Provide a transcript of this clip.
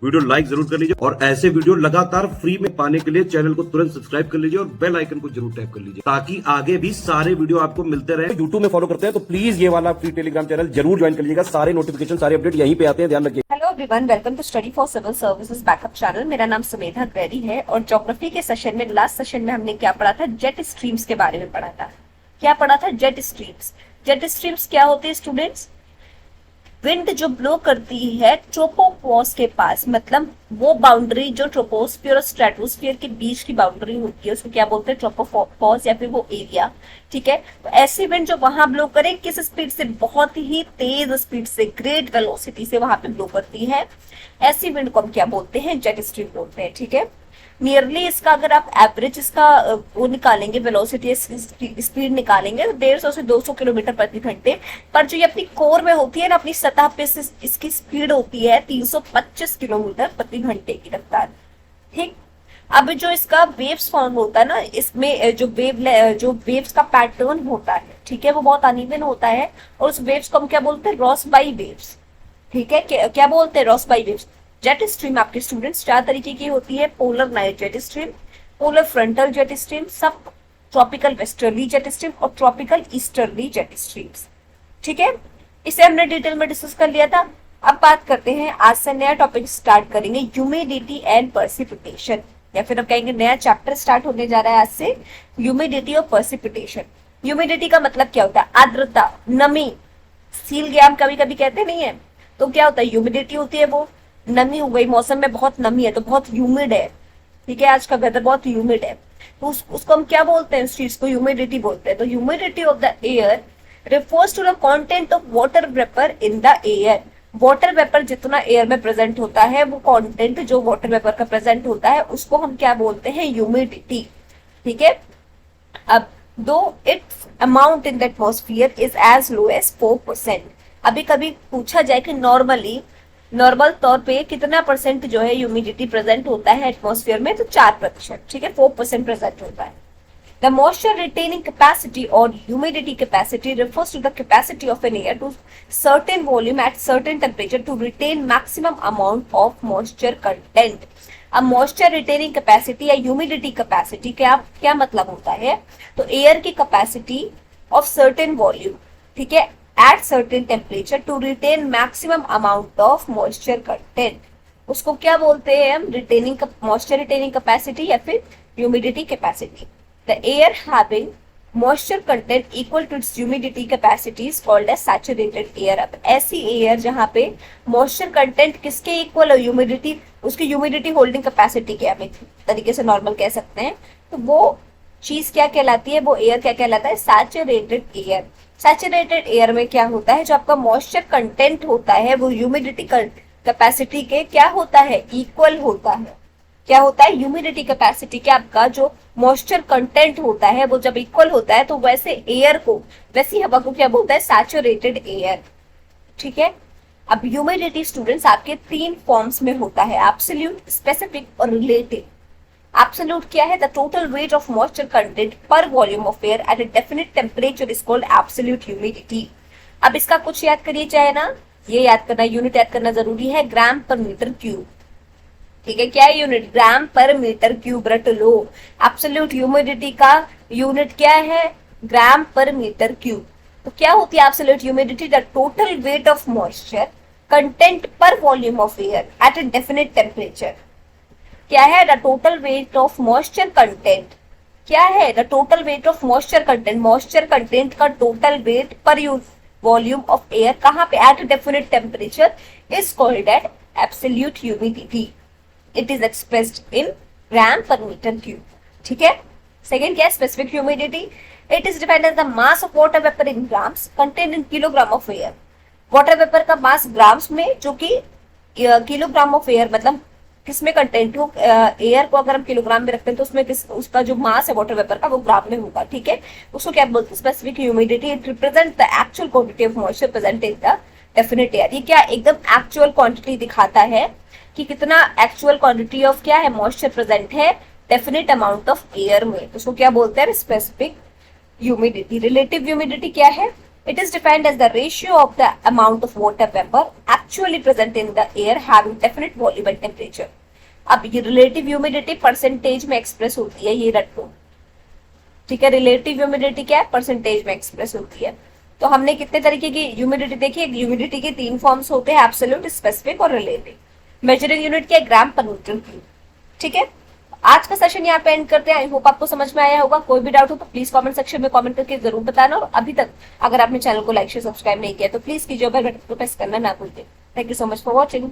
Video like जरूर कर लीजिए और ऐसे वीडियो लगातार फ्री में पाने के लिए चैनल को तुरंत सब्सक्राइब कर लीजिए और बेल आइकन को जरूर टैप कर लीजिए ताकि आगे भी सारे वीडियो आपको मिलते रहे। यूट्यूब में फॉलो करते हैं तो प्लीज ये वाला फ्री टेलीग्राम चैनल जरूर ज्वाइन कर लीजिएगा। सारे नोटिफिकेशन सारे अपडेट यहीं पे आते हैं, ध्यान रखिए। Hello everyone, welcome to study for civil services backup channel. मेरा नाम सुमेधा ग्रेरी है और ज्योग्राफी के सेशन में लास्ट सेशन में हमने क्या पढ़ा था? जेट स्ट्रीम्स के बारे में पढ़ा था। क्या पढ़ा था? Jet streams. जेट स्ट्रीम्स क्या होते हैं स्टूडेंट्स? विंड जो ब्लो करती है ट्रोपोपॉज के पास, मतलब वो बाउंड्री जो ट्रोपोस्फियर और स्ट्रेटोस्फियर के बीच की बाउंड्री होती है उसको क्या बोलते हैं? ट्रोपोपॉज या फिर वो एरिया। ठीक है, तो ऐसी विंड जो वहां ब्लो करे किस स्पीड से? बहुत ही तेज स्पीड से, ग्रेट वेलोसिटी से वहां पे ब्लो करती है, ऐसी विंड को हम क्या बोलते हैं? जेट स्ट्रीम बोलते हैं। ठीक है, नियरली इसका अगर आप एवरेज इसका वो निकालेंगे, वेलोसिटी स्पीड निकालेंगे तो 150 से 200 किलोमीटर प्रति घंटे। पर जो ये अपनी कोर में होती है ना, अपनी सतह पे इसकी स्पीड होती है 325 किलोमीटर प्रति घंटे की रफ्तार। ठीक, अब जो इसका वेव्स फॉर्म होता है ना, इसमें जो वेव्स का पैटर्न होता है, ठीक है, वो बहुत अनइवन होता है और उस वेव्स को हम क्या बोलते हैं? रोसबाई वेव्स। ठीक है, क्या बोलते हैं? रोसबाई वेव्स। जेट स्ट्रीम आपके स्टूडेंट्स 4 तरीके की होती है: polar night jet stream, polar frontal jet stream, सब ट्रॉपिकल वेस्टर्ली जेट स्ट्रीम और ट्रॉपिकल ईस्टर्ली जेट स्ट्रीम्स। ठीक है, इसे हमने डिटेल में डिस्कस कर लिया था। अब बात करते हैं, आज से नया टॉपिक स्टार्ट करेंगे, ह्यूमिडिटी एंड प्रेसिपिटेशन, या फिर हम कहेंगे नया चैप्टर स्टार्ट होने जा रहा है आज से, ह्यूमिडिटी और प्रेसिपिटेशन। ह्यूमिडिटी का मतलब क्या होता है? आर्द्रता, नमी। सील गैम कभी कभी कहते नहीं है, तो क्या होता है? ह्यूमिडिटी होती है वो नमी हो गई, मौसम में बहुत नमी है तो बहुत ह्यूमिड है। ठीक है, आज का वेदर बहुत ह्यूमिड है तो उसको हम क्या बोलते हैं? उस चीज को ह्यूमिडिटी बोलते हैं। तो humidity of the air refers to the content of water vapour in the air. Water vapour जितना एयर में प्रेजेंट होता है, वो कंटेंट जो वाटर वेपर का प्रेजेंट होता है उसको हम क्या बोलते हैं? ह्यूमिडिटी। ठीक है, अब though its amount in the atmosphere is as low as 4%। अभी कभी पूछा जाए कि नॉर्मल तौर पे कितना परसेंट जो है ह्यूमिडिटी प्रेजेंट होता है एटमॉस्फेयर में, तो 4%। ठीक है, 4% प्रेजेंट होता है। द मॉइस्चर रिटेनिंग कैपेसिटी और humidity capacity refers to the capacity of an air to certain volume at certain temperature to retain maximum amount of moisture content। अब मॉइस्चर रिटेनिंग कैपेसिटी या humidity capacity क्या मतलब होता है? तो air की capacity of certain volume, ठीक है, at certain temperature to retain maximum amount of moisture content, उसको क्या बोलते हैं हम? रिटेनिंग मॉइस्चर रिटेनिंग कैपेसिटी या फिर humidity capacity. The air having moisture content equal to its humidity capacity is called as saturated air. अब ऐसी air जहां पे मॉइस्चर कंटेंट किसके इक्वल हो? ह्यूमिडिटी, उसकी ह्यूमिडिटी होल्डिंग कैपेसिटी के हम एक तरीके से नॉर्मल कह सकते हैं, तो वो चीज क्या कहलाती है? वो एयर क्या कहलाता है? Saturated air. सैचुरेटेड एयर में क्या होता है? जो आपका मॉइस्चर कंटेंट होता है वो ह्यूमिडिटी कैपेसिटी के क्या होता है? इक्वल होता है। क्या होता है? ह्यूमिडिटी कैपेसिटी के आपका जो मॉइस्चर कंटेंट होता है वो जब इक्वल होता है तो वैसे एयर को, वैसी हवा को क्या बोलता है? Saturated air. ठीक है, अब ह्यूमिडिटी स्टूडेंट्स आपके 3 फॉर्म्स में होता है: एब्सोल्यूट, स्पेसिफिक और रिलेटिव। Absolute क्या है? The total weight of moisture content per volume of air at a definite temperature is called absolute humidity। अब इसका कुछ याद करिए चाहे ना, ये याद करना, यूनिट याद करना जरूरी है, ग्राम पर मीटर क्यूब। ठीक है, क्या है यूनिट? ग्राम पर मीटर क्यूब रट लो। एब्सोल्यूट ह्यूमिडिटी का यूनिट क्या है? ग्राम पर मीटर क्यूब। तो क्या होती है absolute humidity? The total weight of moisture content per volume of air at a definite temperature. क्या है? The total weight of moisture content. क्या है? The total weight of moisture content, moisture content का total weight per volume of air कहाँ पे? At definite temperature is called at absolute humidity. It is expressed in gram per metre cube. ठीक है, second क्या है? Specific humidity. It is defined as the mass of water vapour in grams content in kilogram of air. Water vapour का mass grams में, जो कि kilogram of air मतलब किसमें कंटेंट हो? एयर को अगर हम किलोग्राम में रखते हैं तो उसमें उसका जो मास है वाटर वेपर का वो ग्राम में होगा। ठीक है, उसको क्या बोलते हैं? Specific humidity. It represent the actual quantity of moisture present in the definite air. ये क्या एकदम एक्चुअल क्वांटिटी दिखाता है कि कितना एक्चुअल क्वांटिटी ऑफ क्या है? मॉइस्चर प्रेजेंट है डेफिनेट अमाउंट ऑफ एयर में, उसको क्या बोलते हैं? Specific humidity. रिलेटिव ह्यूमिडिटी क्या है? It is defined as the ratio of the amount of water vapor actually present in the air having definite volume and temperature. अब ये रिलेटिव ह्यूमिडिटी परसेंटेज में एक्सप्रेस होती है, ये रट लो, ठीक है। रिलेटिव ह्यूमिडिटी क्या है, परसेंटेज में एक्सप्रेस होती है। तो हमने कितने तरीके की ह्यूमिडिटी देखी, ह्यूमिडिटी के 3 फॉर्म्स होते हैं, एब्सोल्यूट, स्पेसिफिक और रिलेटिव। मेजरिंग यूनिट क्या है, ग्राम पर मीटर क्यूब, ठीक है। आज का सेशन यहाँ पे एंड करते हैं। आई होप आपको समझ में आया होगा। कोई भी डाउट हो तो प्लीज कमेंट सेक्शन में कमेंट करके जरूर बताना, और अभी तक अगर आपने चैनल को लाइक शेयर सब्सक्राइब नहीं किया तो प्लीज कीजिए, बेल बटन को प्रेस करना ना भूलिए। Thank you so much for watching.